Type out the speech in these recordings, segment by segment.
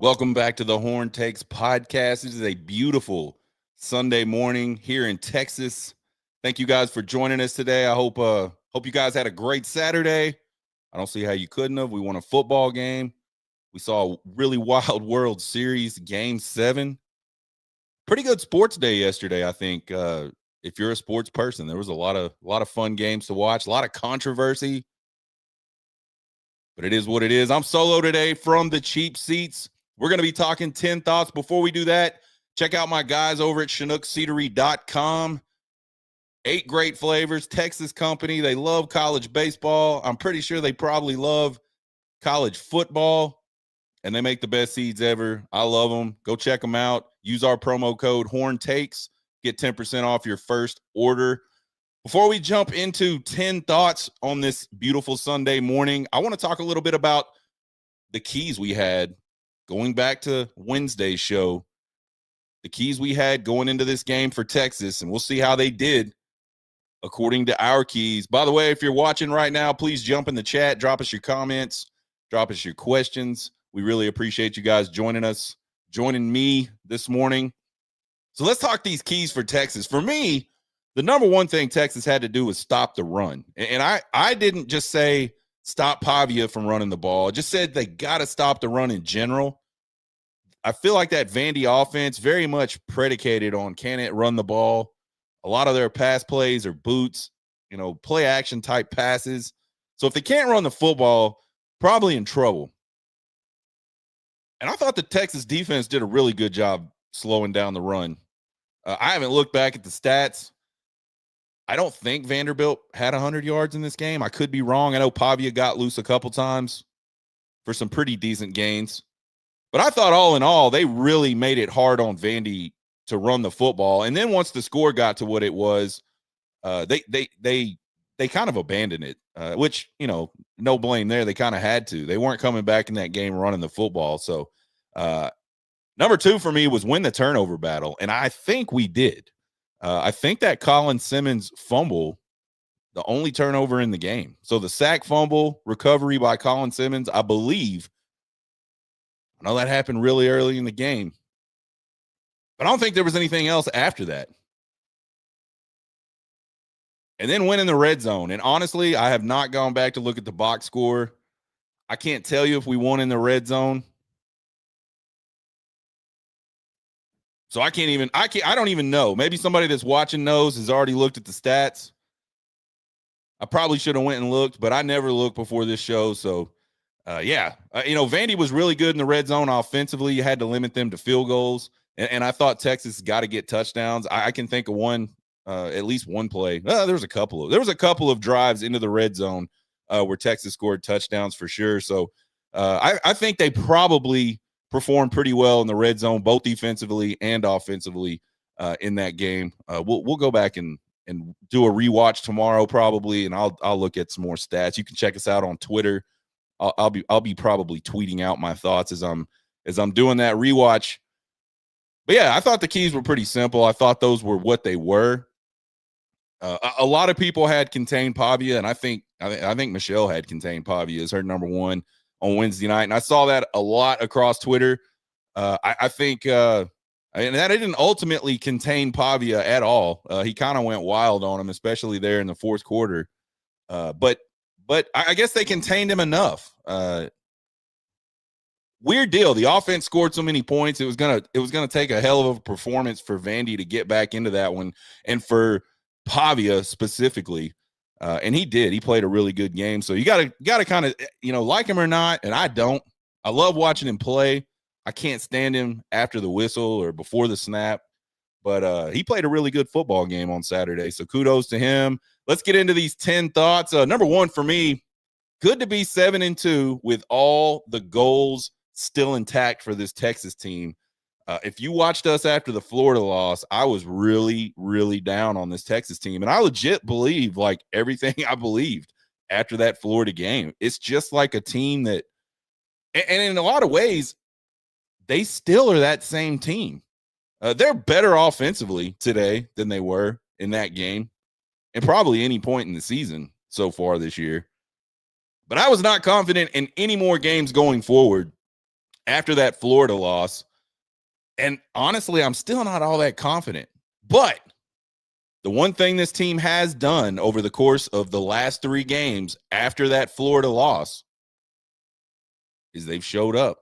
Welcome back to the Horn Takes podcast. It is a beautiful Sunday morning here in Texas. Thank you guys for joining us today. I hope you guys had a great Saturday. I don't see how you couldn't have. We won a football game. We saw a really wild World Series Game 7. Pretty good sports day yesterday, I think. If you're a sports person, there was a lot of fun games to watch, a lot of controversy. But it is what it is. I'm solo today from the cheap seats. We're going to be talking 10 thoughts. Before we do that, check out my guys over at ChinookCeatery.com. 8 great flavors, Texas company. They love college baseball. I'm pretty sure they probably love college football, and they make the best seeds ever. I love them. Go check them out. Use our promo code HORNTAKES. Get 10% off your first order. Before we jump into 10 thoughts on this beautiful Sunday morning, I want to talk a little bit about the keys we had going back to Wednesday's show, the keys we had going into this game for Texas, and we'll see how they did according to our keys. By the way, if you're watching right now, please jump in the chat, drop us your comments, drop us your questions. We really appreciate you guys joining me this morning. So let's talk these keys for Texas. For me, the number one thing Texas had to do was stop the run. And I didn't just say stop Pavia from running the ball. I just said they got to stop the run in general. I feel like that Vandy offense very much predicated on can it run the ball. A lot of their pass plays are boots, play action type passes. So if they can't run the football, probably in trouble. And I thought the Texas defense did a really good job slowing down the run. I haven't looked back at the stats. I don't think Vanderbilt had 100 yards in this game. I could be wrong. I know Pavia got loose a couple times for some pretty decent gains. But I thought all in all, they really made it hard on Vandy to run the football. And then once the score got to what it was, they kind of abandoned it, which, no blame there. They kind of had to. They weren't coming back in that game running the football. So number 2 for me was win the turnover battle. And I think we did. I think that Colin Simmons fumble, the only turnover in the game. So the sack fumble recovery by Colin Simmons, I believe. I know that happened really early in the game, but I don't think there was anything else after that. And then win in the red zone. And honestly, I have not gone back to look at the box score. I can't tell you if we won in the red zone. So I don't even know. Maybe somebody that's watching knows, has already looked at the stats. I probably should have went and looked, but I never looked before this show. So, Vandy was really good in the red zone offensively. You had to limit them to field goals. And I thought Texas got to get touchdowns. I can think of at least one play. There was a couple of drives into the red zone where Texas scored touchdowns for sure. So I think they probably performed pretty well in the red zone, both defensively and offensively in that game. We'll go back and do a rewatch tomorrow probably, and I'll look at some more stats. You can check us out on Twitter. I'll be probably tweeting out my thoughts as I'm doing that rewatch. But yeah, I thought the keys were pretty simple. I thought those were what they were. A lot of people had contained Pavia, and I think Michelle had contained Pavia as her number 1 on Wednesday night, and I saw that a lot across Twitter. I think, and that didn't ultimately contain Pavia at all. He kind of went wild on him, especially there in the fourth quarter. But I guess they contained him enough. Weird deal. The offense scored so many points. It was gonna take a hell of a performance for Vandy to get back into that one, and for Pavia specifically. And he did. He played a really good game. So you gotta kind of, like him or not. And I don't. I love watching him play. I can't stand him after the whistle or before the snap. But he played a really good football game on Saturday. So kudos to him. Let's get into these 10 thoughts. Number 1 for me, good to be 7-2 with all the goals still intact for this Texas team. If you watched us after the Florida loss, I was really, really down on this Texas team. And I legit believe everything I believed after that Florida game. It's just like a team that, and in a lot of ways, they still are that same team. They're better offensively today than they were in that game, and probably any point in the season so far this year. But I was not confident in any more games going forward after that Florida loss. And honestly, I'm still not all that confident. But the one thing this team has done over the course of the last 3 games after that Florida loss is they've showed up.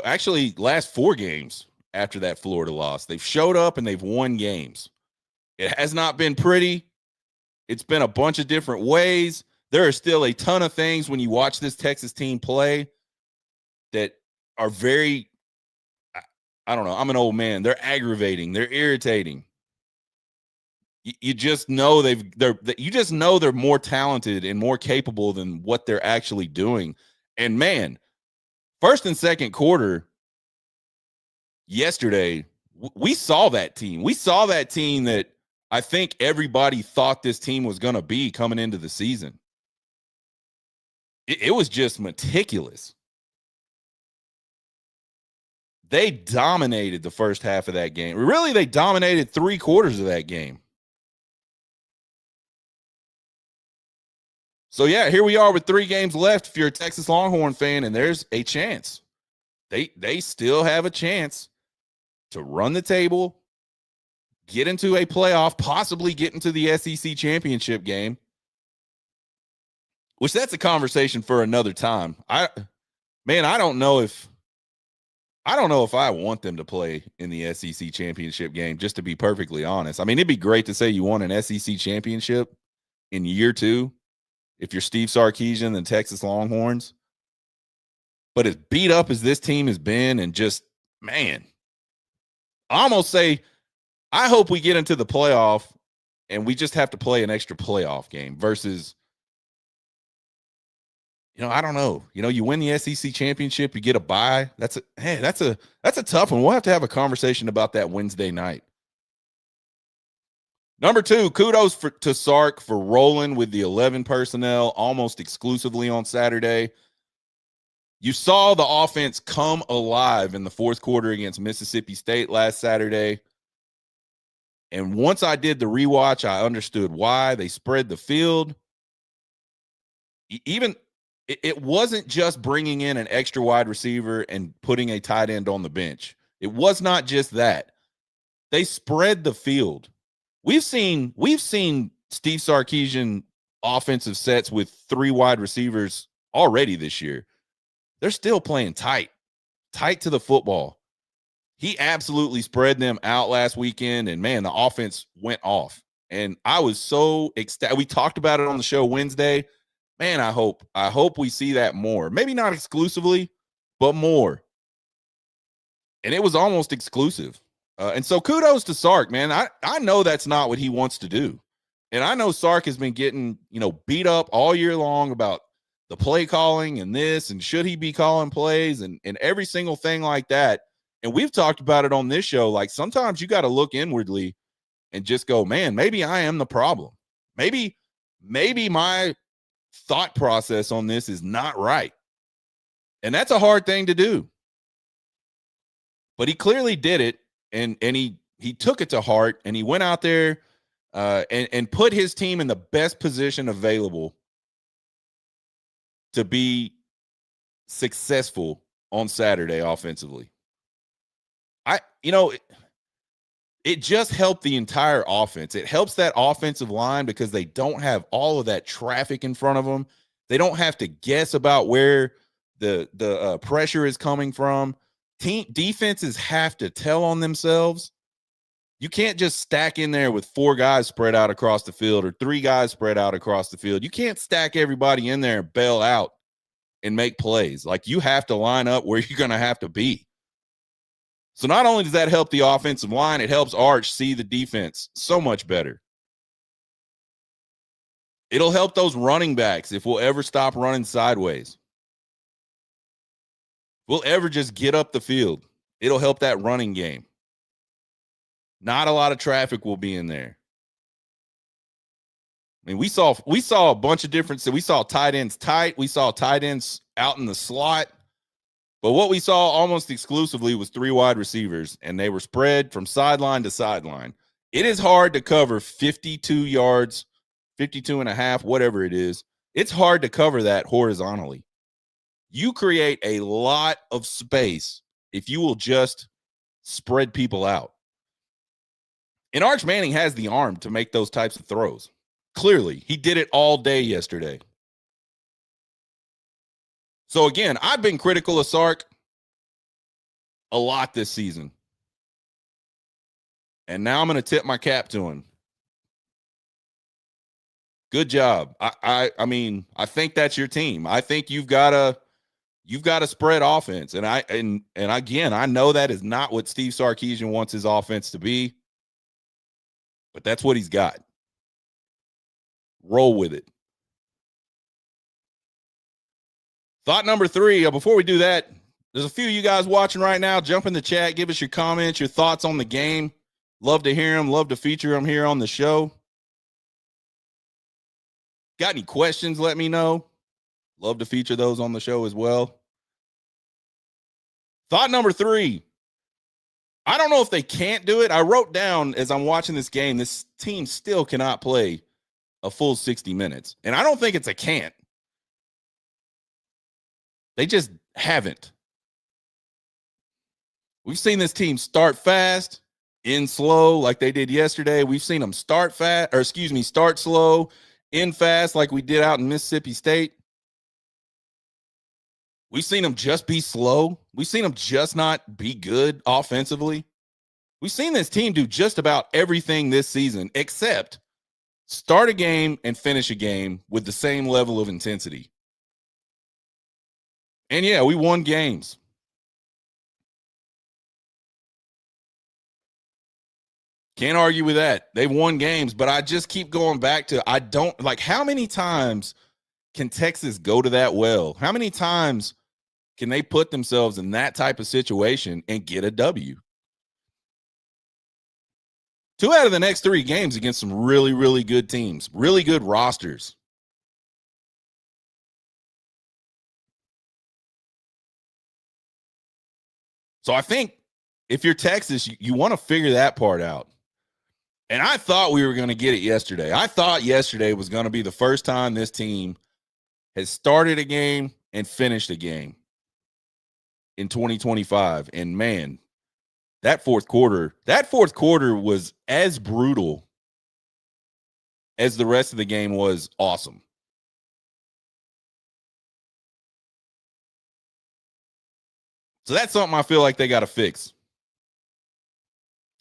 Actually last 4 games after that Florida loss, they've showed up and they've won games. It has not been pretty. It's been a bunch of different ways. There are still a ton of things when you watch this Texas team play that are very, I don't know, I'm an old man. They're aggravating. They're irritating. You just know they're more talented and more capable than what they're actually doing. And man, first and second quarter yesterday, we saw that team. We saw that team that I think everybody thought this team was going to be coming into the season. It was just meticulous. They dominated the first half of that game. Really, they dominated 3 quarters of that game. So, yeah, here we are with 3 games left if you're a Texas Longhorn fan, and there's a chance. They still have a chance to run the table, get into a playoff, possibly get into the SEC championship game, which that's a conversation for another time. I don't know if I want them to play in the SEC championship game, just to be perfectly honest. I mean, it'd be great to say you won an SEC championship in year 2 if you're Steve Sarkisian and the Texas Longhorns. But as beat up as this team has been, and just, man, I almost say I hope we get into the playoff and we just have to play an extra playoff game versus, I don't know. You win the SEC championship, you get a bye. That's a tough one. We'll have to have a conversation about that Wednesday night. Number 2, kudos to Sark for rolling with the 11 personnel almost exclusively on Saturday. You saw the offense come alive in the fourth quarter against Mississippi State last Saturday. And once I did the rewatch, I understood why. They spread the field. It wasn't just bringing in an extra wide receiver and putting a tight end on the bench. It was not just that. They spread the field. We've seen Steve Sarkisian offensive sets with 3 wide receivers already this year. They're still playing tight to the football. He absolutely spread them out last weekend, and man, the offense went off. And I was so ecstatic. We talked about it on the show Wednesday. Man, I hope we see that more. Maybe not exclusively, but more. And it was almost exclusive. And so kudos to Sark, man. I know that's not what he wants to do. And I know Sark has been getting, beat up all year long about the play calling and this, and should he be calling plays and every single thing like that. And we've talked about it on this show. Like, sometimes you got to look inwardly and just go, man, maybe I am the problem. Maybe my thought process on this is not right. And that's a hard thing to do. But he clearly did it, and he took it to heart, and he went out there and put his team in the best position available to be successful on Saturday offensively. It just helped the entire offense. It helps that offensive line because they don't have all of that traffic in front of them. They don't have to guess about where the pressure is coming from. Defenses have to tell on themselves. You can't just stack in there with 4 guys spread out across the field or 3 guys spread out across the field. You can't stack everybody in there and bail out and make plays. Like, you have to line up where you're going to have to be. So not only does that help the offensive line, it helps Arch see the defense so much better. It'll help those running backs if we'll ever stop running sideways. We'll ever just get up the field. It'll help that running game. Not a lot of traffic will be in there. I mean, we saw a bunch of different. We saw tight ends tight. We saw tight ends out in the slot. But what we saw almost exclusively was 3 wide receivers, and they were spread from sideline to sideline. It is hard to cover 52 yards, 52 and a half, whatever it is. It's hard to cover that horizontally. You create a lot of space if you will just spread people out. And Arch Manning has the arm to make those types of throws. Clearly, he did it all day yesterday. So again, I've been critical of Sark a lot this season. And now I'm going to tip my cap to him. Good job. I mean, I think that's your team. I think you've got to spread offense. And again, I know that is not what Steve Sarkisian wants his offense to be, but that's what he's got. Roll with it. Thought number 3, before we do that, there's a few of you guys watching right now. Jump in the chat, give us your comments, your thoughts on the game. Love to hear them, love to feature them here on the show. Got any questions, let me know. Love to feature those on the show as well. Thought number 3. I don't know if they can't do it. I wrote down as I'm watching this game, this team still cannot play a full 60 minutes. And I don't think it's a can't. They just haven't. We've seen this team start fast, end slow like they did yesterday. We've seen them start slow, end fast like we did out in Mississippi State. We've seen them just be slow. We've seen them just not be good offensively. We've seen this team do just about everything this season except start a game and finish a game with the same level of intensity. And yeah, we won games. Can't argue with that. They've won games, but I just keep going back to, I don't like, how many times can Texas go to that well? How many times can they put themselves in that type of situation and get a W? 2 out of the next 3 games against some really, really good teams, really good rosters. So I think if you're Texas, you want to figure that part out. And I thought we were going to get it yesterday. I thought yesterday was going to be the first time this team has started a game and finished a game in 2025. And man, that fourth quarter was as brutal as the rest of the game was awesome. So that's something I feel like they got to fix.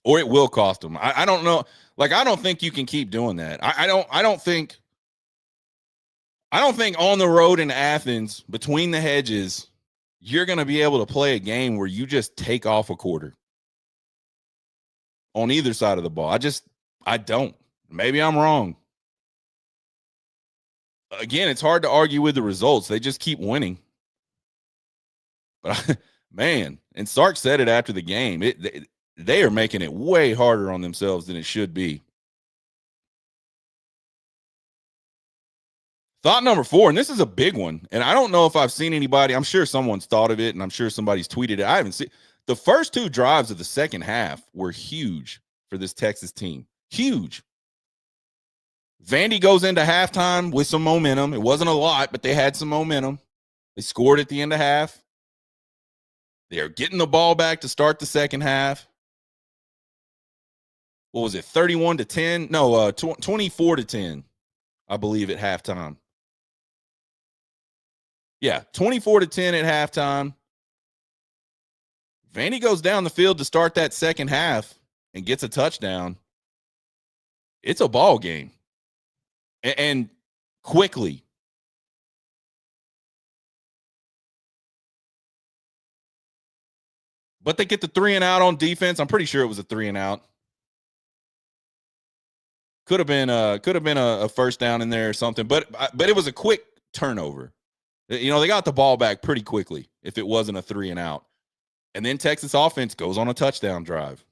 Or it will cost them. I don't know. Like, I don't think you can keep doing that. I don't think on the road in Athens, between the hedges, you're going to be able to play a game where you just take off a quarter on either side of the ball. I don't. Maybe I'm wrong. Again, it's hard to argue with the results. They just keep winning. But man, and Sark said it after the game. They are making it way harder on themselves than it should be. Thought number 4, and this is a big one, and I don't know if I've seen anybody. I'm sure someone's thought of it, and I'm sure somebody's tweeted it. I haven't seen. The first 2 drives of the second half were huge for this Texas team. Huge. Vandy goes into halftime with some momentum. It wasn't a lot, but they had some momentum. They scored at the end of half. They're getting the ball back to start the second half. What was it, 31-10? No, 24-10, I believe, at halftime. Yeah, 24-10 at halftime. Vandy goes down the field to start that second half and gets a touchdown. It's a ball game. And quickly. But they get the 3 and out on defense. I'm pretty sure it was a 3 and out. Could have been a first down in there or something, but it was a quick turnover. You know, they got the ball back pretty quickly if it wasn't a 3 and out. And then Texas offense goes on a touchdown drive.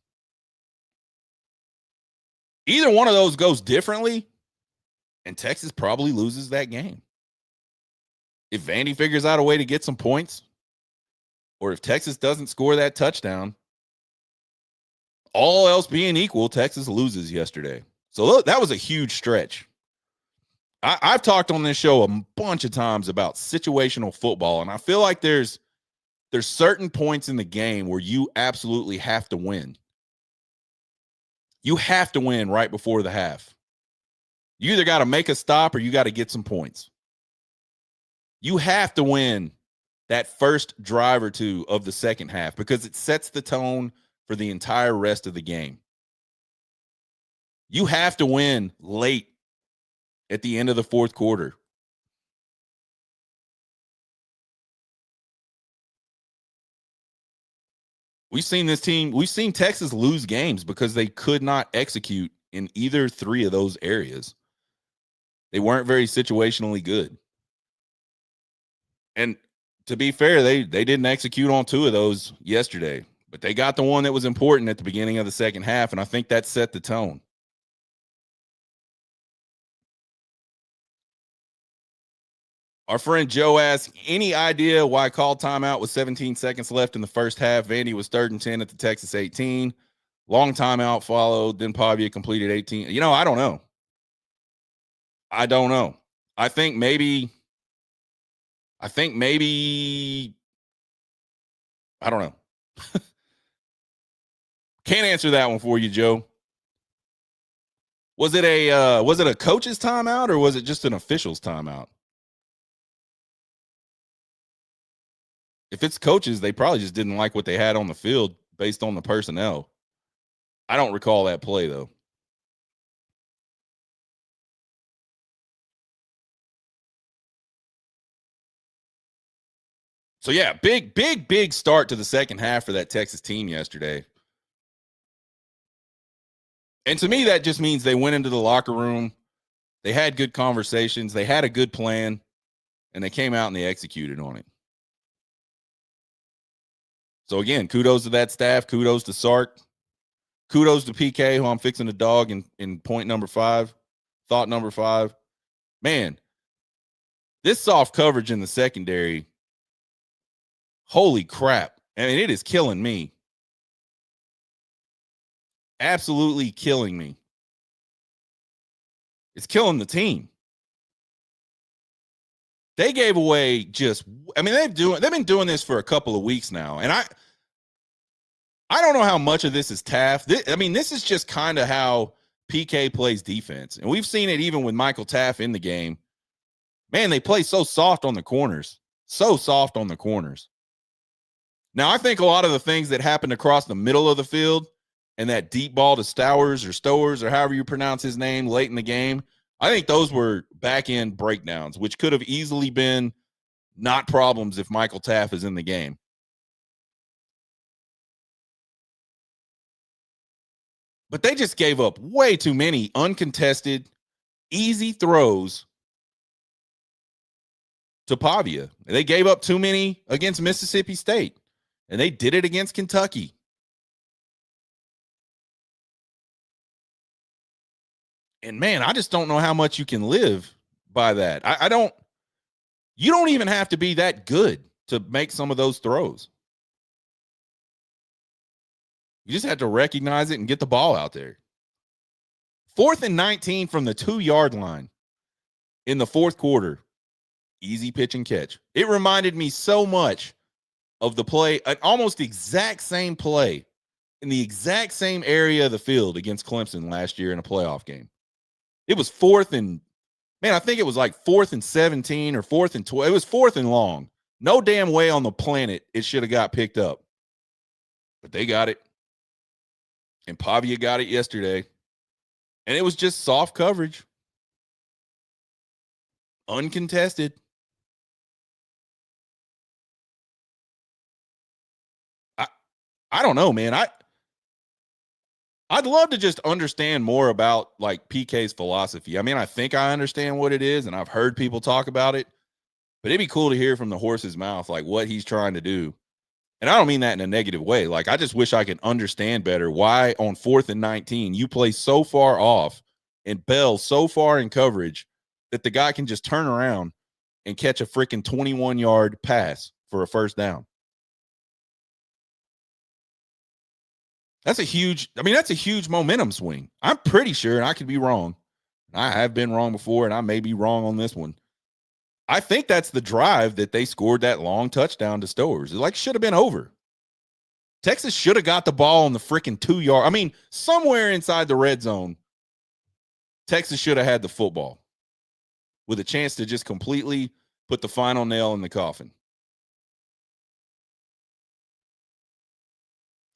Either one of those goes differently, and Texas probably loses that game. If Vandy figures out a way to get some points, or if Texas doesn't score that touchdown, all else being equal, Texas loses yesterday. So look, that was a huge stretch. I've talked on this show a bunch of times about situational football, and I feel like there's certain points in the game where you absolutely have to win. You have to win right before the half. You either got to make a stop or you got to get some points. You have to win that first drive or two of the second half because it sets the tone for the entire rest of the game. You have to win late at the end of the fourth quarter. We've seen Texas lose games because they could not execute in either three of those areas. They weren't very situationally good. And to be fair, they didn't execute on two of those yesterday, but they got the one that was important at the beginning of the second half, and I think that set the tone. Our friend Joe asks, any idea why call timeout with 17 seconds left in the first half? Vandy was 3rd and 10 at the Texas 18. Long timeout followed. Then Pavia completed 18. I don't know. I don't know. I think maybe, I don't know. Can't answer that one for you, Joe. Was it a coach's timeout or was it just an official's timeout? If it's coaches, they probably just didn't like what they had on the field based on the personnel. I don't recall that play, though. So, yeah, big start to the second half for that Texas team yesterday. And to me, that just means they went into the locker room. They had good conversations. They had a good plan. And they came out and they executed on it. So, again, kudos to that staff. Kudos to Sark. Kudos to PK, who I'm fixing to dog in point number 5. Thought number 5. Man, this soft coverage in the secondary, holy crap. I mean, it is killing me. Absolutely killing me. It's killing the team. They gave away they've been doing this for a couple of weeks now. And I don't know how much of this is Taft. This is just kind of how PK plays defense. And we've seen it even with Michael Taft in the game. Man, they play so soft on the corners. So soft on the corners. Now, I think a lot of the things that happened across the middle of the field and that deep ball to Stowers or however you pronounce his name late in the game, I think those were back-end breakdowns, which could have easily been not problems if Michael Taft is in the game. But they just gave up way too many uncontested, easy throws to Pavia. They gave up too many against Mississippi State, and they did it against Kentucky. And man, I just don't know how much you can live by that. You don't even have to be that good to make some of those throws. You just have to recognize it and get the ball out there. 4th and 19 from the 2-yard line in the fourth quarter. Easy pitch and catch. It reminded me so much of the play, an almost exact same play in the exact same area of the field against Clemson last year in a playoff game. It was 4th and, I think it was like 4th and 17 or 4th and 12. It was 4th and long. No damn way on the planet it should have got picked up. But they got it. And Pavia got it yesterday. And it was just soft coverage. Uncontested. I don't know, man. I'd love to just understand more about like PK's philosophy. I think I understand what it is, and I've heard people talk about it, but it'd be cool to hear from the horse's mouth, like what he's trying to do. And I don't mean that in a negative way. Like, I just wish I could understand better why on 4th and 19, you play so far off and Bell so far in coverage that the guy can just turn around and catch a freaking 21-yard pass for a first down. That's a huge momentum swing. I'm pretty sure, and I could be wrong, I have been wrong before, and I may be wrong on this one. I think that's the drive that they scored that long touchdown to Stowers. It like should have been over. Texas should have got the ball on the freaking 2-yard. I mean, somewhere inside the red zone, Texas should have had the football with a chance to just completely put the final nail in the coffin.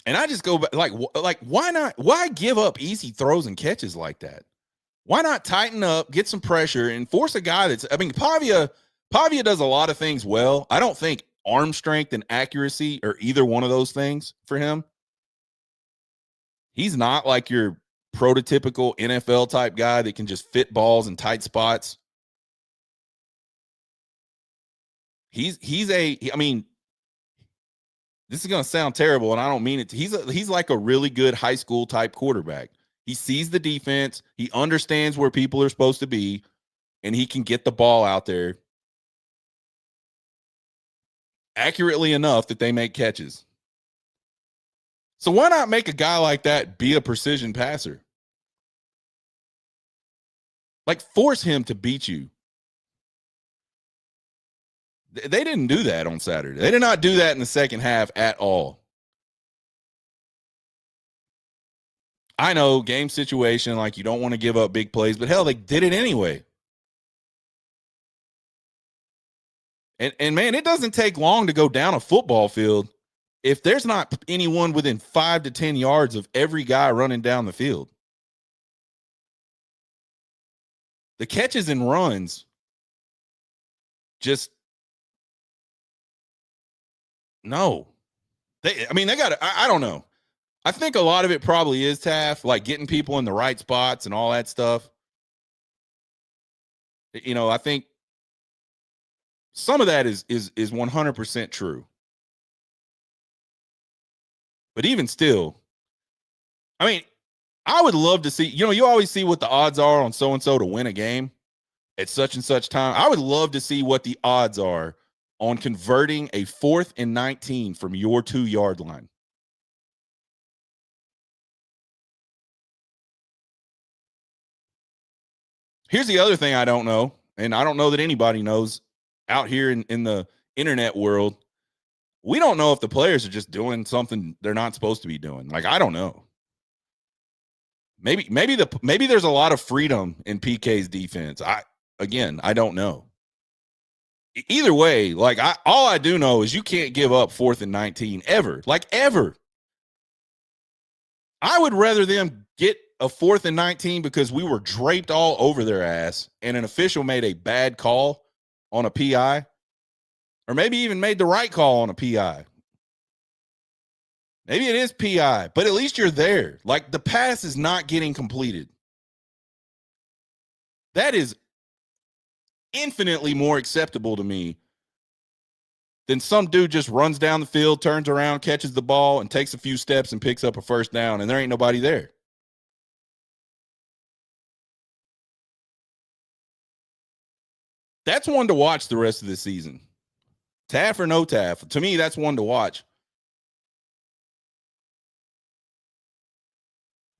And I just go back, like, why not? Why give up easy throws and catches like that? Why not tighten up, get some pressure, and force a guy that's, I mean, Pavia does a lot of things well. I don't think arm strength and accuracy are either one of those things for him. He's not like your prototypical NFL type guy that can just fit balls in tight spots. I mean, this is going to sound terrible, and I don't mean it. He's like a really good high school type quarterback. He sees the defense. He understands where people are supposed to be, and he can get the ball out there accurately enough that they make catches. So why not make a guy like that be a precision passer? Like, force him to beat you. They didn't do that on Saturday. They did not do that in the second half at all. I know, game situation, like you don't want to give up big plays, but hell, they did it anyway. And man, it doesn't take long to go down a football field if there's not anyone within 5 to 10 yards of every guy running down the field. The catches and runs just no. They got, I don't know. I think a lot of it probably is Taft, like getting people in the right spots and all that stuff. I think some of that is 100% true. But even still, I mean, I would love to see, you always see what the odds are on so-and-so to win a game at such and such time. I would love to see what the odds are on converting a 4th and 19 from your 2-yard line. Here's the other thing I don't know, and I don't know that anybody knows out here in the internet world. We don't know if the players are just doing something they're not supposed to be doing. Like, I don't know. Maybe there's a lot of freedom in PK's defense. I don't know. Either way, like all I do know is you can't give up 4th and 19 ever. Like, ever. I would rather them get a 4th and 19 because we were draped all over their ass and an official made a bad call on a PI, or maybe even made the right call on a PI. Maybe it is PI, but at least you're there. Like, the pass is not getting completed. That is infinitely more acceptable to me than some dude just runs down the field, turns around, catches the ball, and takes a few steps and picks up a first down, and there ain't nobody there. That's one to watch the rest of the season. Taft or no Taft. To me, that's one to watch.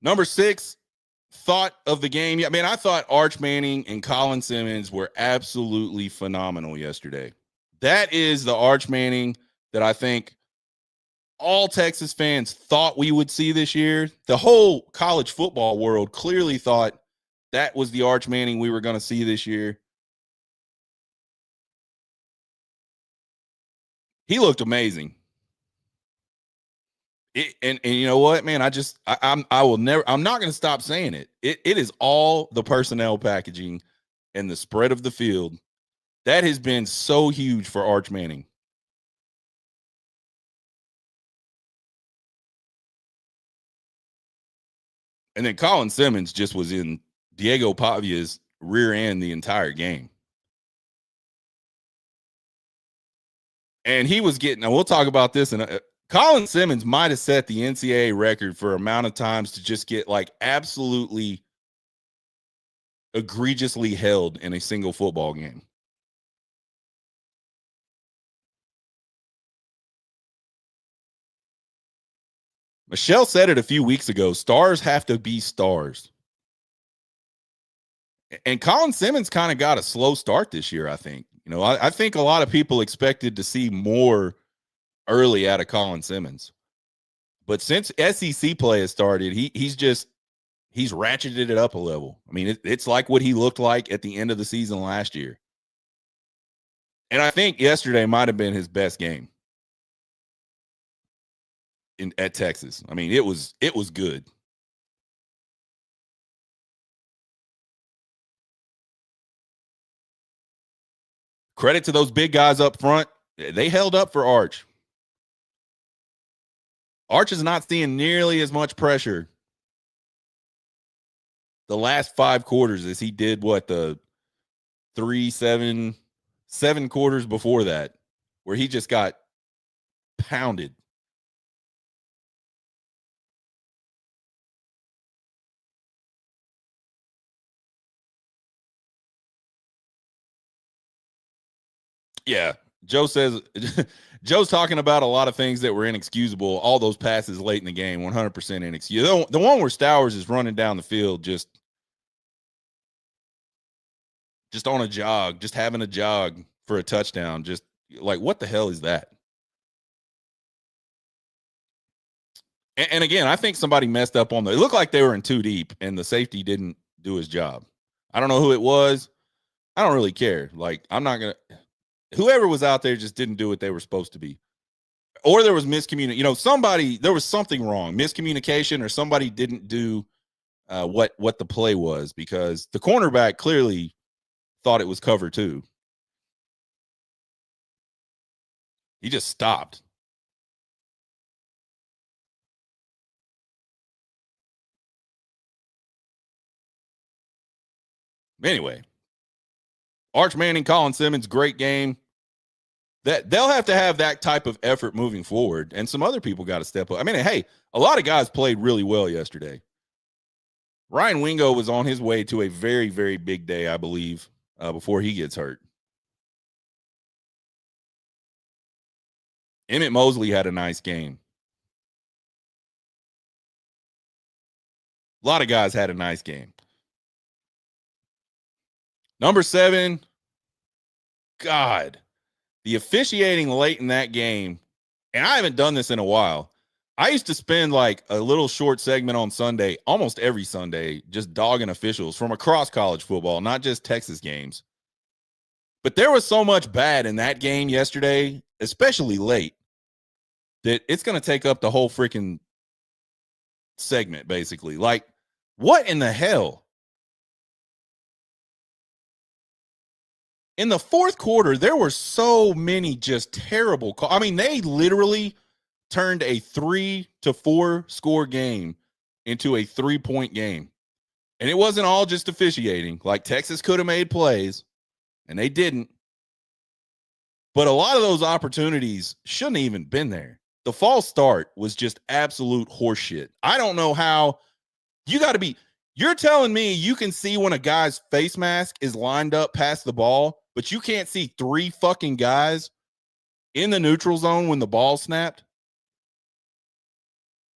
Number 6, thought of the game. I mean, I thought Arch Manning and Colin Simmons were absolutely phenomenal yesterday. That is the Arch Manning that I think all Texas fans thought we would see this year. The whole college football world clearly thought that was the Arch Manning we were going to see this year. He looked amazing. And you know what, man? I'm not going to stop saying it. It is all the personnel packaging and the spread of the field that has been so huge for Arch Manning. And then Colin Simmons just was in Diego Pavia's rear end the entire game. And he was getting, and we'll talk about this. And Colin Simmons might have set the NCAA record for amount of times to just get like absolutely egregiously held in a single football game. Michelle said it a few weeks ago. Stars have to be stars. And Colin Simmons kind of got a slow start this year, I think. I think a lot of people expected to see more early out of Colin Simmons. But since SEC play has started, he's ratcheted it up a level. I mean, it's like what he looked like at the end of the season last year. And I think yesterday might have been his best game at Texas. I mean, it was good. Credit to those big guys up front. They held up for Arch. Arch is not seeing nearly as much pressure the last 5 quarters as he did the 7 quarters before that, where he just got pounded. Yeah. Joe's talking about a lot of things that were inexcusable. All those passes late in the game, 100% inexcusable. The one where Stowers is running down the field just on a jog, just having a jog for a touchdown. Just like, what the hell is that? And again, I think somebody messed up it looked like they were in too deep and the safety didn't do his job. I don't know who it was. I don't really care. Like, I'm not going to, whoever was out there just didn't do what they were supposed to be. Or there was miscommunication. There was something wrong, miscommunication, or somebody didn't do what the play was, because the cornerback clearly thought it was cover 2. He just stopped. Anyway, Arch Manning, Colin Simmons, great game. That they'll have to have that type of effort moving forward, and some other people got to step up. I mean, hey, a lot of guys played really well yesterday. Ryan Wingo was on his way to a very, very big day, I believe, before he gets hurt. Emmett Mosley had a nice game. A lot of guys had a nice game. Number 7, God, the officiating late in that game, and I haven't done this in a while. I used to spend like a little short segment on Sunday, almost every Sunday, just dogging officials from across college football, not just Texas games. But there was so much bad in that game yesterday, especially late, that it's going to take up the whole freaking segment, basically. Like, what in the hell? In the fourth quarter, there were so many just terrible calls. I mean, they literally turned a 3-4 score game into a 3-point game. And it wasn't all just officiating. Like, Texas could have made plays, and they didn't. But a lot of those opportunities shouldn't have even been there. The false start was just absolute horseshit. I don't know how you're telling me you can see when a guy's face mask is lined up past the ball, but you can't see 3 fucking guys in the neutral zone when the ball snapped?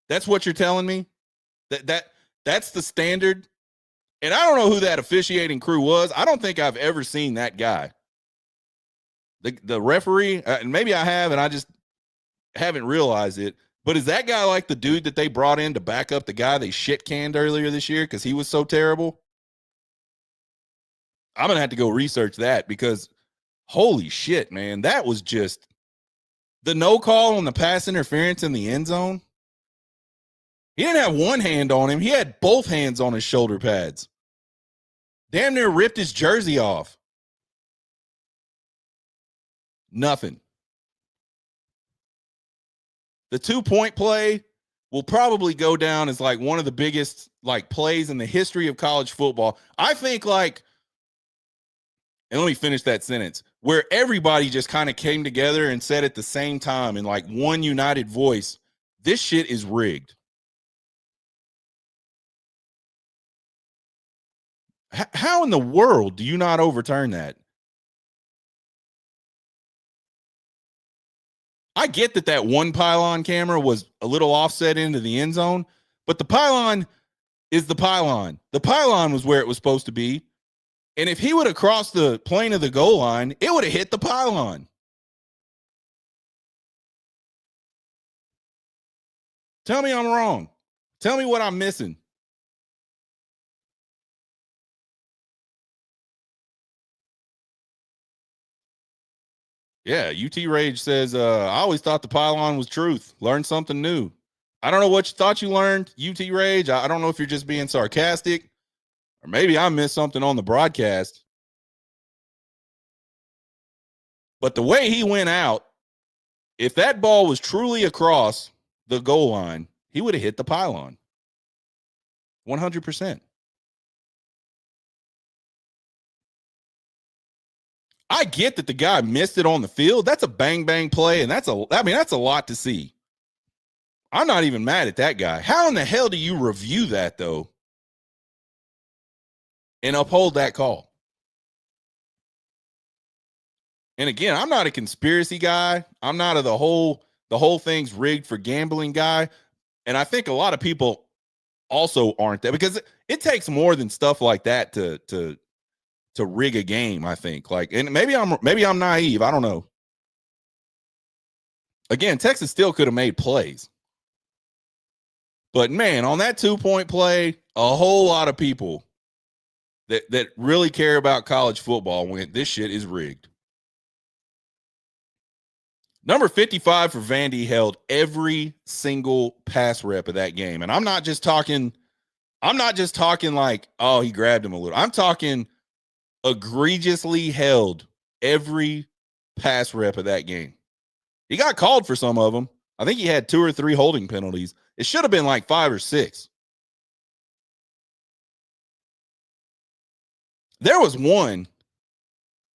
That's what you're telling me? That's the standard? And I don't know who that officiating crew was. I don't think I've ever seen that guy. The referee, and maybe I have, and I just haven't realized it. But is that guy like the dude that they brought in to back up the guy they shit canned earlier this year because he was so terrible? I'm going to have to go research that, because holy shit, man. That was just the no call on the pass interference in the end zone. He didn't have one hand on him. He had both hands on his shoulder pads. Damn near ripped his jersey off. Nothing. The 2-point play will probably go down as like one of the biggest like plays in the history of college football. I think like, and let me finish that sentence, where everybody just kind of came together and said at the same time in like one united voice, this shit is rigged. How in the world do you not overturn that? I get that one pylon camera was a little offset into the end zone, but the pylon is the pylon. The pylon was where it was supposed to be. And if he would have crossed the plane of the goal line, it would have hit the pylon. Tell me I'm wrong. Tell me what I'm missing. Yeah, UT Rage says, I always thought the pylon was truth. Learned something new. I don't know what you thought you learned, UT Rage. I don't know if you're just being sarcastic, or maybe I missed something on the broadcast. But the way he went out, if that ball was truly across the goal line, he would have hit the pylon. 100%. I get that the guy missed it on the field. That's a bang bang play, and that's a lot to see. I'm not even mad at that guy. How in the hell do you review that though and uphold that call? And again, I'm not a conspiracy guy. I'm not the whole thing's rigged for gambling guy. And I think a lot of people also aren't that, because it takes more than stuff like that to rig a game, I think. Like, and maybe I'm naive. I don't know. Again, Texas still could have made plays. But man, on that 2-point play, a whole lot of people that really care about college football went, this shit is rigged. Number 55 for Vandy held every single pass rep of that game. And I'm not just talking like, oh, he grabbed him a little. I'm talking egregiously held every pass rep of that game. He got called for some of them. I think he had 2 or 3 holding penalties. It should have been like 5 or 6. There was one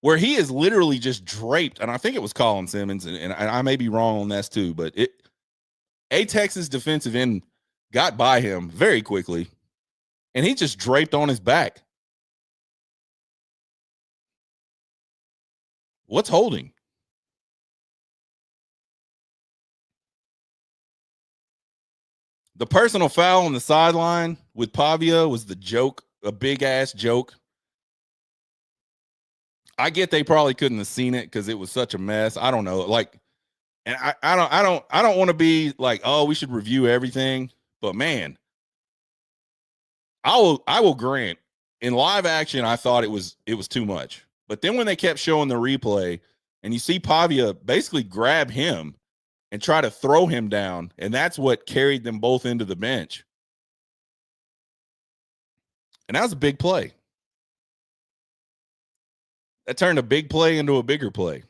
where he is literally just draped, and I think it was Colin Simmons, and I may be wrong on this too, but a Texas defensive end got by him very quickly, and he just draped on his back. What's holding? The personal foul on the sideline with Pavia was the joke, a big ass joke. I get they probably couldn't have seen it because it was such a mess. I don't know. Like, and I don't want to be like, oh, we should review everything. But man, I will grant, in live action, I thought it was too much. But then when they kept showing the replay and you see Pavia basically grab him and try to throw him down, and that's what carried them both into the bench. And that was a big play. That turned a big play into a bigger play.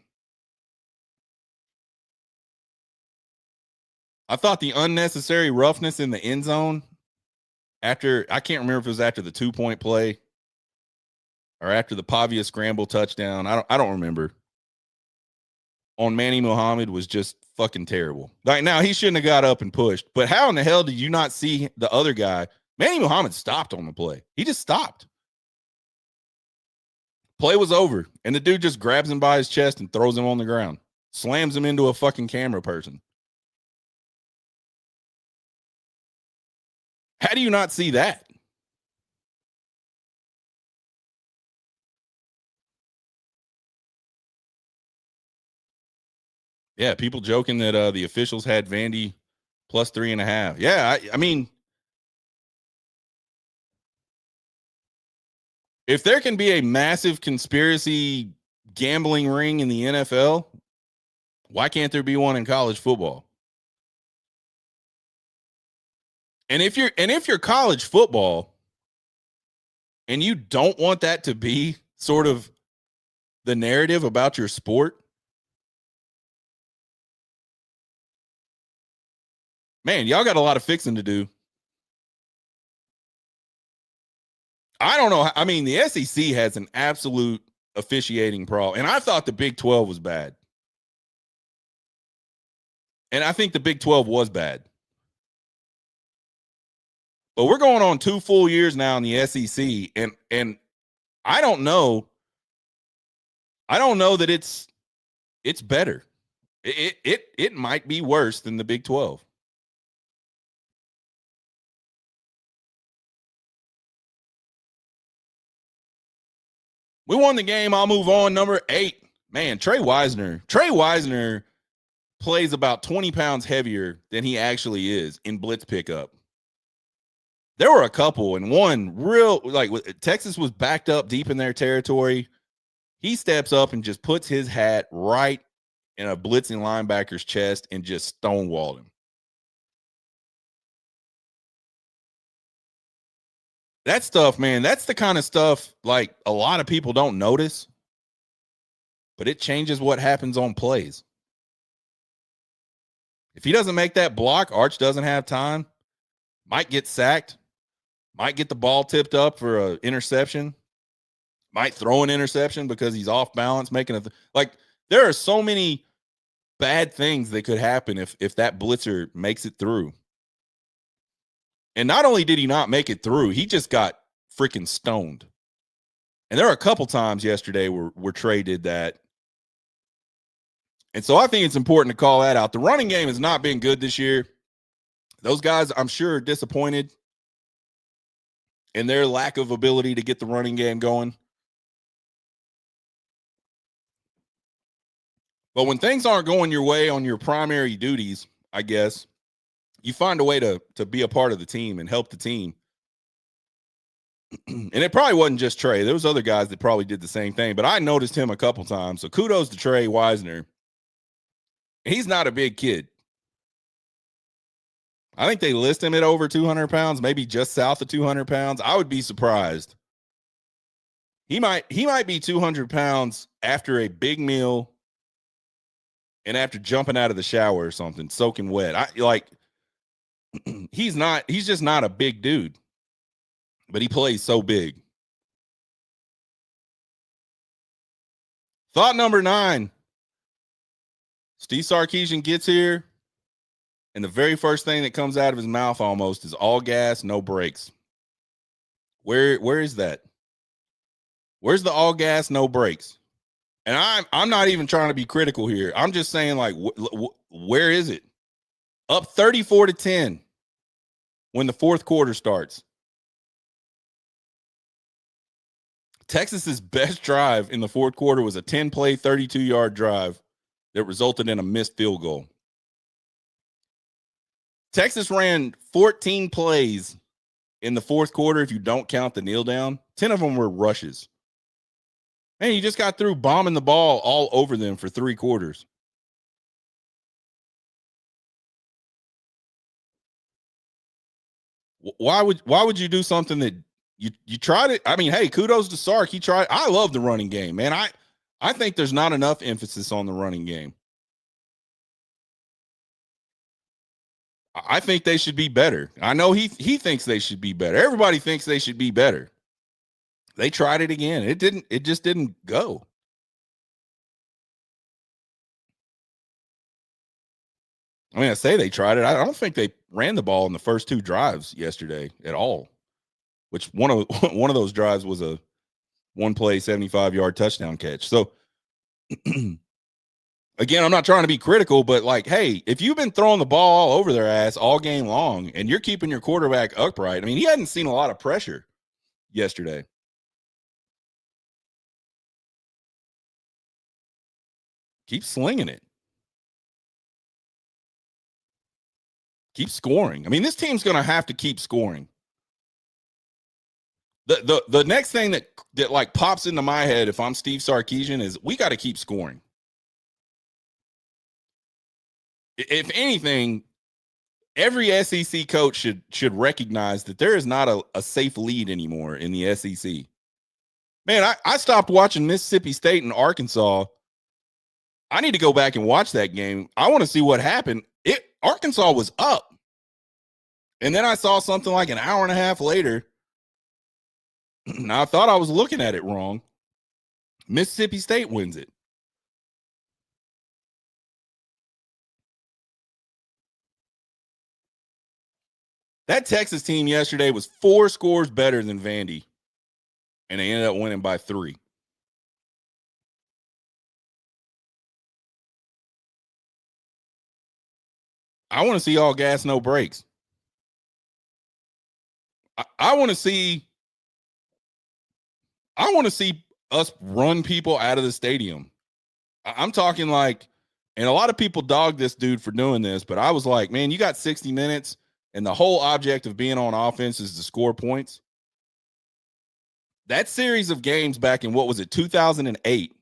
I thought the unnecessary roughness in the end zone after, I can't remember if it was after the 2-point play or after the Pavia scramble touchdown. I don't remember. On Manny Muhammad was just fucking terrible. Like, now he shouldn't have got up and pushed, but how in the hell did you not see the other guy? Manny Muhammad stopped on the play. He just stopped. Play was over, and the dude just grabs him by his chest and throws him on the ground, slams him into a fucking camera person. How do you not see that? Yeah, people joking that the officials had Vandy plus 3.5. Yeah, I mean, if there can be a massive conspiracy gambling ring in the NFL, why can't there be one in college football? And if you're college football and you don't want that to be sort of the narrative about your sport, man, y'all got a lot of fixing to do. I don't know. I mean, the SEC has an absolute officiating problem, and I thought the Big 12 was bad. And I think the Big 12 was bad. But we're going on 2 full years now in the SEC, and I don't know. I don't know that it's better. It might be worse than the Big 12. We won the game. I'll move on. Number 8. Man, Trey Wisner. Trey Wisner plays about 20 pounds heavier than he actually is in blitz pickup. There were a couple, and one real, like, Texas was backed up deep in their territory. He steps up and just puts his hat right in a blitzing linebacker's chest and just stonewalled him. That stuff, man, that's the kind of stuff like a lot of people don't notice, but it changes what happens on plays. If he doesn't make that block, Arch doesn't have time, might get sacked, might get the ball tipped up for an interception, might throw an interception because he's off balance, making like there are so many bad things that could happen if that blitzer makes it through. And not only did he not make it through, he just got freaking stoned. And there are a couple times yesterday where Trey did that. And so I think it's important to call that out. The running game has not been good this year. Those guys, I'm sure, are disappointed in their lack of ability to get the running game going. But when things aren't going your way on your primary duties, I guess, you find a way to be a part of the team and help the team. And it probably wasn't just Trey. There was other guys that probably did the same thing, but I noticed him a couple times. So kudos to Trey Wisner. He's not a big kid. I think they list him at over 200 pounds, maybe just south of 200 pounds. I would be surprised. He might be 200 pounds after a big meal and after jumping out of the shower or something, soaking wet. He's just not a big dude, but he plays so big. Thought number 9. Steve Sarkisian gets here, and the very first thing that comes out of his mouth almost is all gas, no brakes. Where is that? Where's the all gas, no brakes? And I'm not even trying to be critical here. I'm just saying, like, where is it? Up 34-10 when the fourth quarter starts. Texas's best drive in the fourth quarter was a 10-play, 32-yard drive that resulted in a missed field goal. Texas ran 14 plays in the fourth quarter if you don't count the kneel down. 10 of them were rushes. And he just got through bombing the ball all over them for 3 quarters. Why would you do something that you tried it? I mean, hey, kudos to Sark. He tried. I love the running game, man. I think there's not enough emphasis on the running game. I think they should be better. I know he thinks they should be better. Everybody thinks they should be better. They tried it again. It just didn't go. I mean, I say they tried it. I don't think they ran the ball in the first 2 drives yesterday at all. Which one of those drives was a 1-play 75-yard touchdown catch. So again, I'm not trying to be critical, but like, hey, if you've been throwing the ball all over their ass all game long and you're keeping your quarterback upright, I mean, he hadn't seen a lot of pressure yesterday. Keep slinging it. Keep scoring. I mean, this team's going to have to keep scoring. The next thing that like pops into my head if I'm Steve Sarkisian is we got to keep scoring. If anything, every SEC coach should recognize that there is not a safe lead anymore in the SEC. Man, I stopped watching Mississippi State and Arkansas. I need to go back and watch that game. I want to see what happened. Arkansas was up. And then I saw something like an hour and a half later. Now I thought I was looking at it wrong. Mississippi State wins it. That Texas team yesterday was 4 scores better than Vandy, and they ended up winning by 3. I want to see all gas, no brakes. I want to see us run people out of the stadium. I'm talking like, and a lot of people dog this dude for doing this, but I was like, man, you got 60 minutes, and the whole object of being on offense is to score points. That series of games back in, what was it, 2008?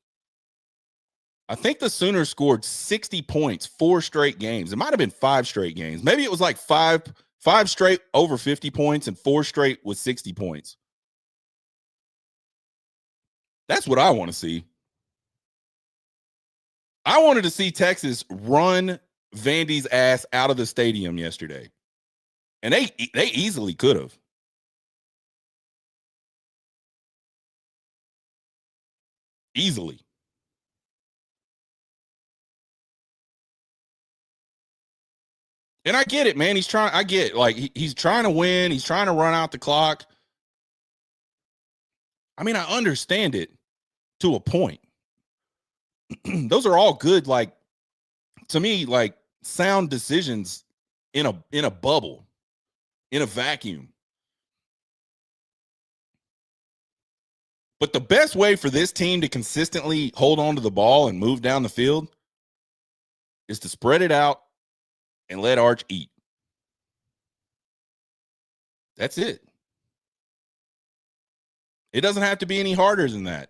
I think the Sooners scored 60 points, 4 straight games. It might have been 5 straight games. Maybe it was like five straight over 50 points and 4 straight with 60 points. That's what I want to see. I wanted to see Texas run Vandy's ass out of the stadium yesterday. And they easily could have. Easily. And I get it, man. I get it. Like, he's trying to win. He's trying to run out the clock. I mean, I understand it to a point. Those are all good, like, to me, like, sound decisions in a bubble, in a vacuum. But the best way for this team to consistently hold on to the ball and move down the field is to spread it out and let Arch eat. That's it. It doesn't have to be any harder than that.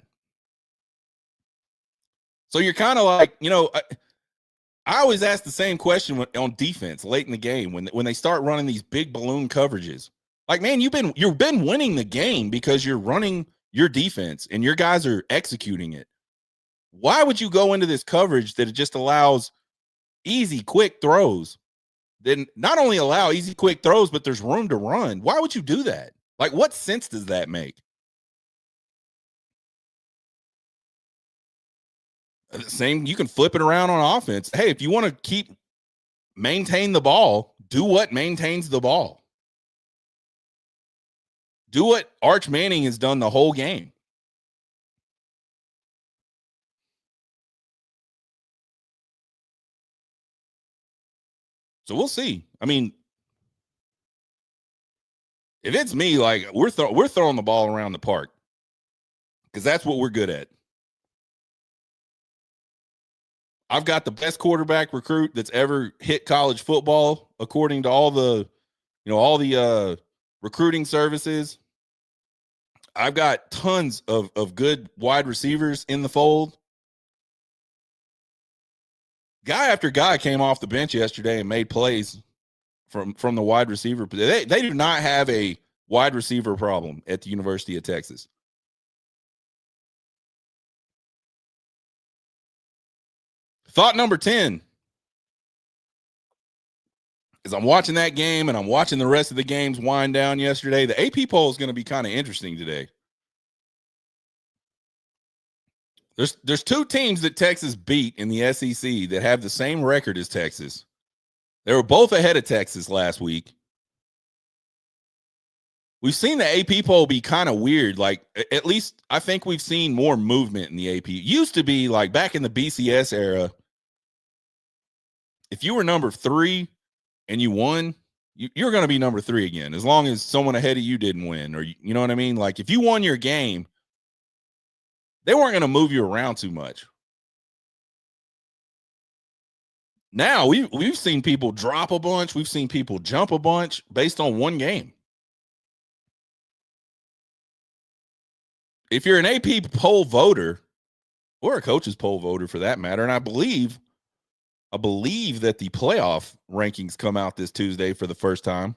So you're kind of like, I always ask the same question on defense late in the game when they start running these big balloon coverages. Like, man, you've been winning the game because you're running your defense and your guys are executing it. Why would you go into this coverage that it just allows easy, quick throws? Then not only allow easy, quick throws, but there's room to run. Why would you do that? Like, what sense does that make? Same, you can flip it around on offense. Hey, if you want to maintain the ball, do what maintains the ball. Do what Arch Manning has done the whole game. So we'll see. I mean, if it's me, like, we're throwing the ball around the park because that's what we're good at. I've got the best quarterback recruit that's ever hit college football, according to all the recruiting services. I've got tons of good wide receivers in the fold. Guy after guy came off the bench yesterday and made plays from the wide receiver. They do not have a wide receiver problem at the University of Texas. Thought number 10 is I'm watching that game and I'm watching the rest of the games wind down yesterday. The AP poll is going to be kind of interesting today. There's 2 teams that Texas beat in the SEC that have the same record as Texas. They were both ahead of Texas last week. We've seen the AP poll be kind of weird. Like, at least I think we've seen more movement in the AP. It used to be like back in the BCS era, if you were number 3 and you won, you're going to be number 3 again, as long as someone ahead of you didn't win, or you know what I mean? Like, if you won your game, they weren't going to move you around too much. Now we've seen people drop a bunch. We've seen people jump a bunch based on one game. If you're an AP poll voter or a coach's poll voter for that matter, and I believe that the playoff rankings come out this Tuesday for the first time.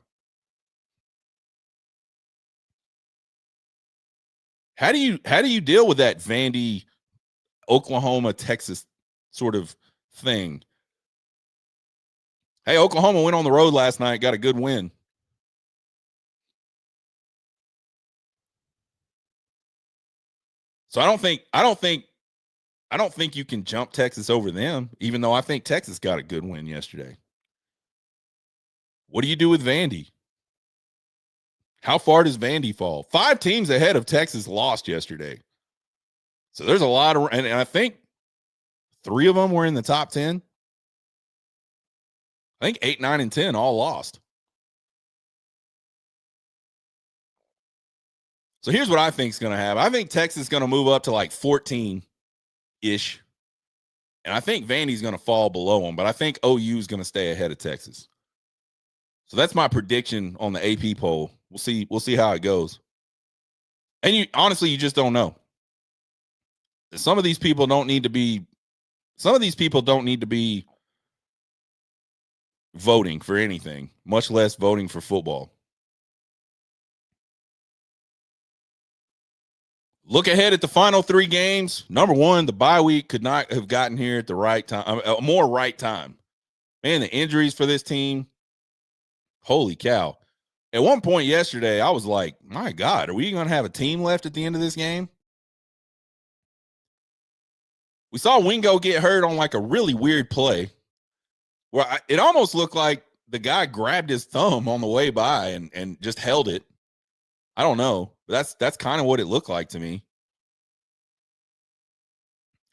How do you deal with that Vandy, Oklahoma, Texas sort of thing? Hey, Oklahoma went on the road last night, got a good win. So I don't think you can jump Texas over them, even though I think Texas got a good win yesterday. What do you do with Vandy? How far does Vandy fall? 5 teams ahead of Texas lost yesterday. So there's a lot of, and I think 3 of them were in the top 10. I think 8, 9, and 10 all lost. So here's what I think is going to happen. I think Texas is going to move up to like 14-ish. And I think Vandy's going to fall below them, but I think OU is going to stay ahead of Texas. So that's my prediction on the AP poll. We'll see how it goes. And you just don't know. Some of these people don't need to be voting for anything, much less voting for football. Look ahead at the final 3 games. Number 1, the bye week could not have gotten here at the right time, a more right time. Man, the injuries for this team, holy cow. At one point yesterday, I was like, my God, are we going to have a team left at the end of this game? We saw Wingo get hurt on like a really weird play where it almost looked like the guy grabbed his thumb on the way by and just held it. I don't know. But that's kind of what it looked like to me.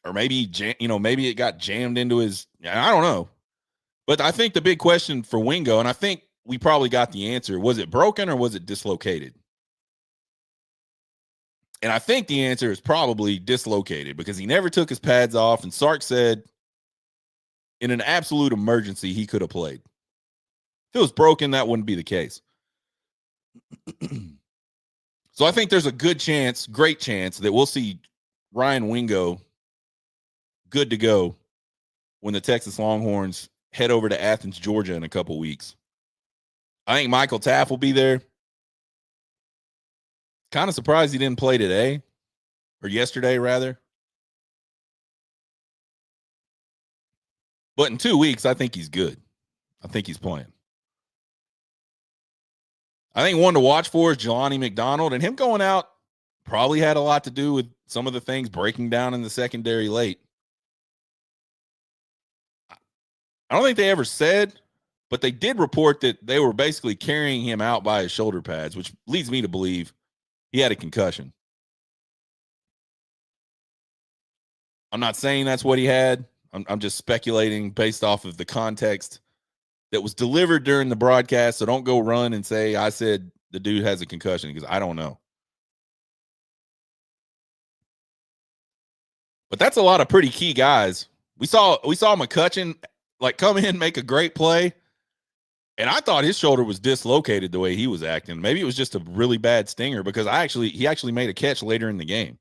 Or maybe, maybe it got jammed into his, I don't know. But I think the big question for Wingo, and I think we probably got the answer, was it broken or was it dislocated? And I think the answer is probably dislocated because he never took his pads off. And Sark said in an absolute emergency, he could have played. If it was broken, that wouldn't be the case. So I think there's a great chance that we'll see Ryan Wingo good to go when the Texas Longhorns head over to Athens, Georgia in a couple weeks. I think Michael Taft will be there. Kind of surprised he didn't play today or yesterday, rather. But in 2 weeks, I think he's good. I think he's playing. I think one to watch for is Jelani McDonald, and him going out probably had a lot to do with some of the things breaking down in the secondary late. I don't think they ever said, but they did report that they were basically carrying him out by his shoulder pads, which leads me to believe he had a concussion. I'm not saying that's what he had. I'm just speculating based off of the context that was delivered during the broadcast. So don't go run and say I said the dude has a concussion because I don't know. But that's a lot of pretty key guys. We saw McCutcheon like come in, make a great play. And I thought his shoulder was dislocated the way he was acting. Maybe it was just a really bad stinger because he actually made a catch later in the game.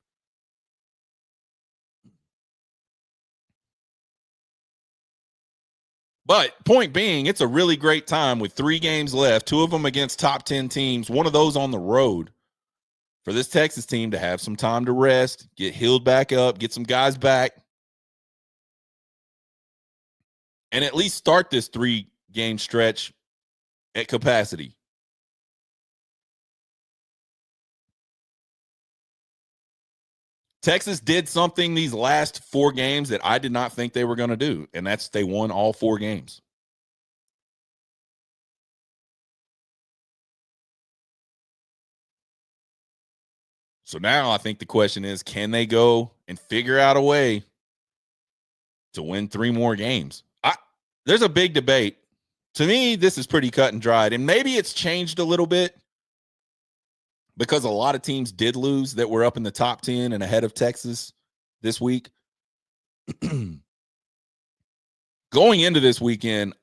But point being, it's a really great time with 3 games left, 2 of them against top 10 teams, one of those on the road, for this Texas team to have some time to rest, get healed back up, get some guys back, and at least start this 3-game stretch at capacity. Texas did something these last 4 games that I did not think they were going to do, and that's they won all 4 games. So now I think the question is, can they go and figure out a way to win 3 more games? There's a big debate. To me, this is pretty cut and dried, and maybe it's changed a little bit because a lot of teams did lose that were up in the top 10 and ahead of Texas this week. Going into this weekend,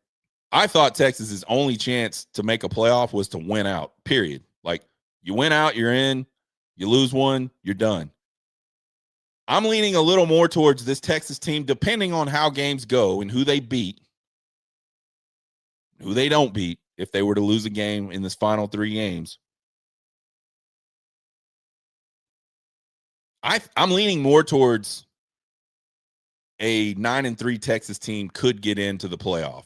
I thought Texas's only chance to make a playoff was to win out, period. Like, you win out, you're in. You lose one, you're done. I'm leaning a little more towards this Texas team, depending on how games go and who they beat, who they don't beat, if they were to lose a game in this final 3 games. I'm leaning more towards a 9-3 Texas team could get into the playoff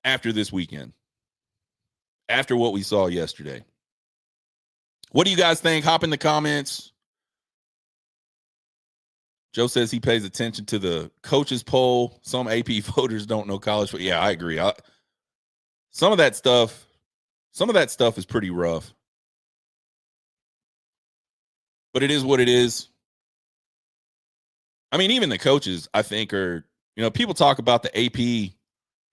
after this weekend, after what we saw yesterday. What do you guys think? Hop in the comments. Joe says he pays attention to the coaches poll. Some AP voters don't know college. But yeah, I agree. Some of that stuff is pretty rough. But it is what it is. I mean, even the coaches, I think, are, people talk about the AP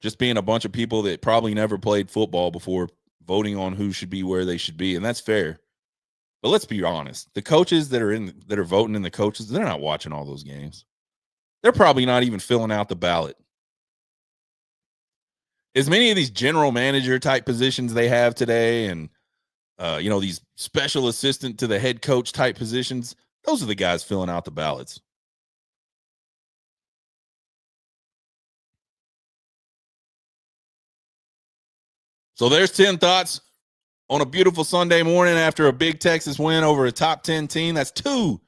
just being a bunch of people that probably never played football before voting on who should be where they should be, and that's fair. But let's be honest. The coaches that are voting in the coaches, they're not watching all those games. They're probably not even filling out the ballot. As many of these general manager type positions they have today, and these special assistant to the head coach type positions, those are the guys filling out the ballots. So there's 10 thoughts on a beautiful Sunday morning after a big Texas win over a top 10 team. That's 2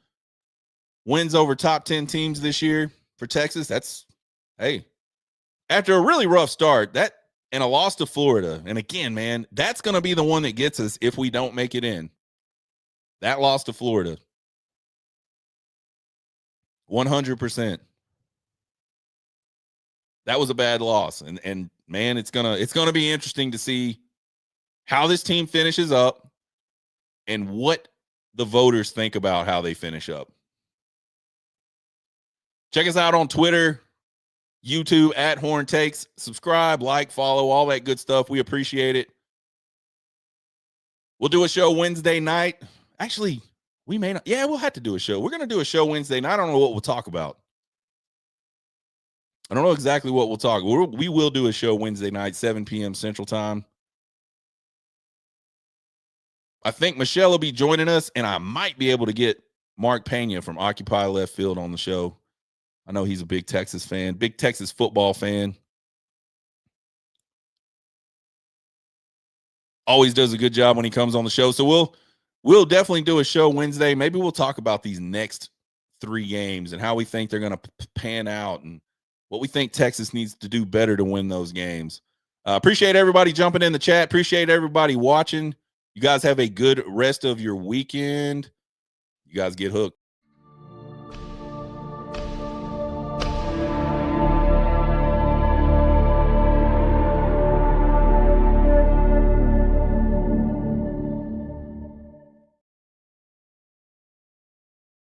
wins over top 10 teams this year for Texas. That's, hey, after a really rough start, that and a loss to Florida. And again, man, that's going to be the one that gets us if we don't make it in. That loss to Florida. 100%. That was a bad loss. And man, it's gonna be interesting to see how this team finishes up and what the voters think about how they finish up. Check us out on Twitter, YouTube at Horn Takes. Subscribe, like, follow, all that good stuff. We appreciate it. We'll do a show Wednesday night. Actually, we may not. Yeah, we'll have to do a show. We're going to do a show Wednesday night. I don't know what we'll talk about. I don't know exactly what we'll talk. We will do a show Wednesday night, 7 p.m. Central Time. I think Michelle will be joining us, and I might be able to get Mark Pena from Occupy Left Field on the show. I know he's a big Texas fan, big Texas football fan. Always does a good job when he comes on the show. So we'll definitely do a show Wednesday. Maybe we'll talk about these next 3 games and how we think they're going to pan out and what we think Texas needs to do better to win those games. Appreciate everybody jumping in the chat. Appreciate everybody watching. You guys have a good rest of your weekend. You guys get hooked.